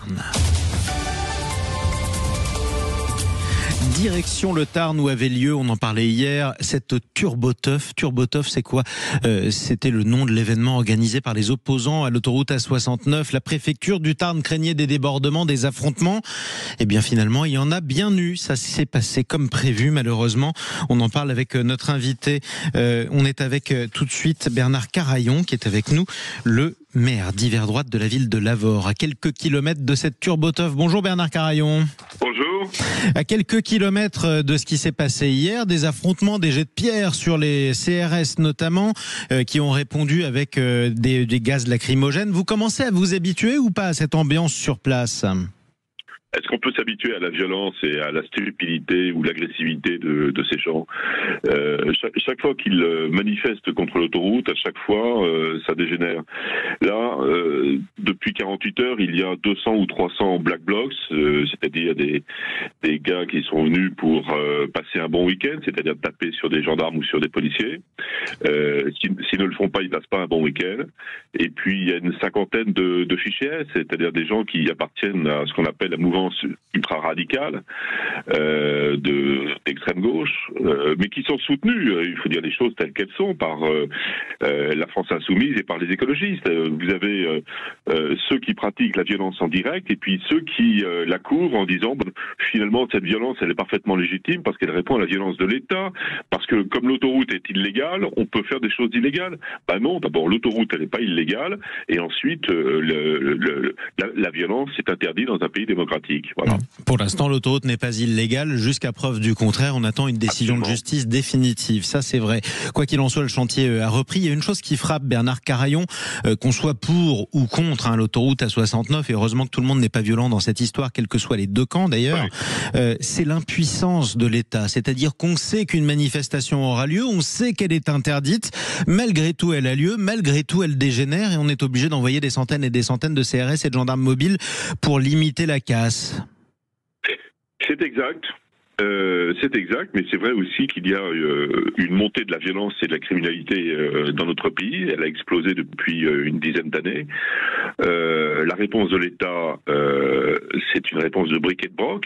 Tarn. Direction le Tarn où avait lieu, on en parlait hier, cette turboteuf. Turboteuf, c'est quoi ? C'était le nom de l'événement organisé par les opposants à l'autoroute A69. La préfecture du Tarn craignait des débordements, des affrontements. Eh bien finalement, il y en a bien eu. Ça s'est passé comme prévu, malheureusement. On en parle avec notre invité. On est avec tout de suite Bernard Carayon qui est avec nous, le maire d'hiver droite de la ville de Lavore, à quelques kilomètres de cette turboteuf. Bonjour Bernard Carayon. Bonjour. À quelques kilomètres de ce qui s'est passé hier, des affrontements, des jets de pierre sur les CRS notamment, qui ont répondu avec des gaz lacrymogènes. Vous commencez à vous habituer ou pas à cette ambiance sur place ? Est-ce qu'on peut s'habituer à la violence et à la stupidité ou l'agressivité de ces gens ? Chaque fois qu'ils manifestent contre l'autoroute, à chaque fois, ça dégénère. Là, depuis 48 heures, il y a 200 ou 300 black blocs, c'est-à-dire des gars qui sont venus pour passer un bon week-end, c'est-à-dire taper sur des gendarmes ou sur des policiers. S'ils ne le font pas, ils passent pas un bon week-end. Et puis, il y a une cinquantaine de fichiers S, c'est-à-dire des gens qui appartiennent à ce qu'on appelle la mouvance ultra-radicale d'extrême gauche, mais qui sont soutenus, il faut dire les choses telles qu'elles sont, par la France insoumise et par les écologistes. Vous avez ceux qui pratiquent la violence en direct et puis ceux qui la couvrent en disant finalement cette violence elle est parfaitement légitime parce qu'elle répond à la violence de l'État, parce que comme l'autoroute est illégale, on peut faire des choses illégales. Non, d'abord l'autoroute elle n'est pas illégale et ensuite la violence est interdite dans un pays démocratique. Voilà. Pour l'instant, l'autoroute n'est pas illégale. Jusqu'à preuve du contraire, on attend une décision de justice définitive. Ça, c'est vrai. Quoi qu'il en soit, le chantier a repris. Il y a une chose qui frappe Bernard Carayon, qu'on soit pour ou contre l'autoroute A69, et heureusement que tout le monde n'est pas violent dans cette histoire, quels que soient les deux camps d'ailleurs, c'est l'impuissance de l'État. C'est-à-dire qu'on sait qu'une manifestation aura lieu, on sait qu'elle est interdite, malgré tout elle a lieu, malgré tout elle dégénère, et on est obligé d'envoyer des centaines et des centaines de CRS et de gendarmes mobiles pour limiter la casse. C'est exact, mais c'est vrai aussi qu'il y a une montée de la violence et de la criminalité dans notre pays. Elle a explosé depuis une dizaine d'années. La réponse de l'État, c'est une réponse de bric et de broc.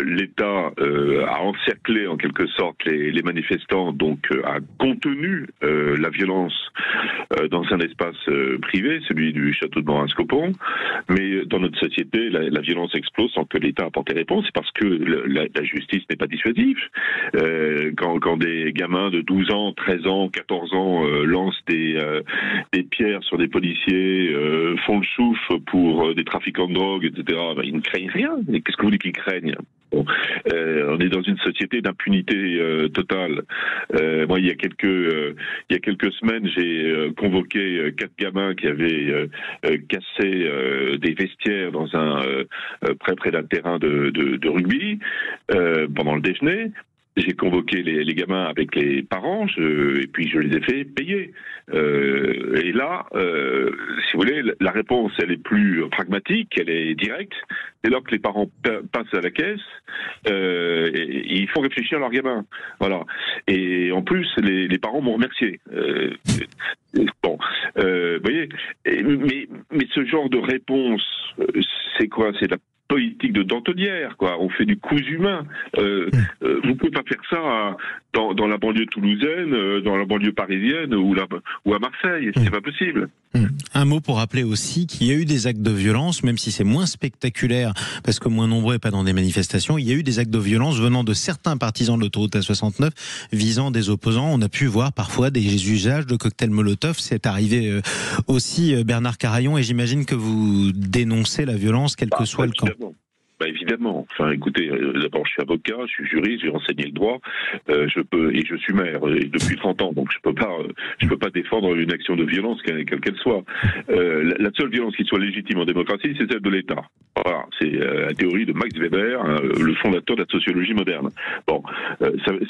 L'État a encerclé en quelque sorte les manifestants, donc a contenu la violence dans un espace privé, celui du château de Morin-Scopon. Mais dans notre société, la violence explose sans que l'État apporte des réponses. C'est parce que la justice n'est pas dissuasive. Quand des gamins de 12 ans, 13 ans, 14 ans lancent des pierres sur des policiers, font le chouf pour des trafiquants de drogue, etc., ils ne craignent rien. Et qu'est-ce que vous voulez qu'ils craignent ? On est dans une société d'impunité totale. Moi, il y a quelques semaines, j'ai convoqué 4 gamins qui avaient cassé des vestiaires dans près d'un terrain de rugby pendant le déjeuner. J'ai convoqué les gamins avec les parents, et puis je les ai fait payer. Et là, si vous voulez, la réponse, elle est plus pragmatique, elle est directe. Dès lors que les parents passent à la caisse, ils font réfléchir leurs gamins. Voilà. Et en plus, les parents m'ont remercié. Vous voyez, mais ce genre de réponse, c'est quoi ? C'est la politique de dentellière, quoi. On fait du cousu humain. Vous pouvez pas faire ça dans la banlieue toulousaine, dans la banlieue parisienne ou à Marseille. C'est pas possible. Un mot pour rappeler aussi qu'il y a eu des actes de violence, même si c'est moins spectaculaire, parce que moins nombreux et pas dans des manifestations, il y a eu des actes de violence venant de certains partisans de l'autoroute A69 visant des opposants. On a pu voir parfois des usages de cocktails Molotov. C'est arrivé aussi, Bernard Carayon, et j'imagine que vous dénoncez la violence, quel que soit le camp. Évidemment. Enfin, écoutez, d'abord, je suis avocat, je suis juriste, j'ai enseigné le droit, et je suis maire depuis 30 ans, donc je peux pas défendre une action de violence quelle qu'elle soit. La seule violence qui soit légitime en démocratie, c'est celle de l'État. Voilà, c'est la théorie de Max Weber, le fondateur de la sociologie moderne. Bon,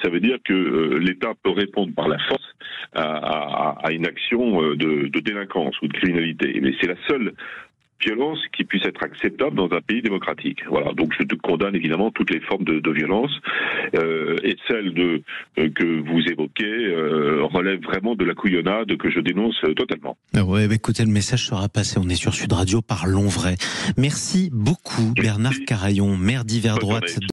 ça veut dire que l'État peut répondre par la force à une action de délinquance ou de criminalité, mais c'est la seule violence qui puisse être acceptable dans un pays démocratique. Voilà. Donc je condamne évidemment toutes les formes de violence et celle que vous évoquez relève vraiment de la couillonnade que je dénonce totalement. Ouais, écoutez, le message sera passé. On est sur Sud Radio, parlons vrai. Merci beaucoup Bernard Carayon, maire d'Hiver Droite.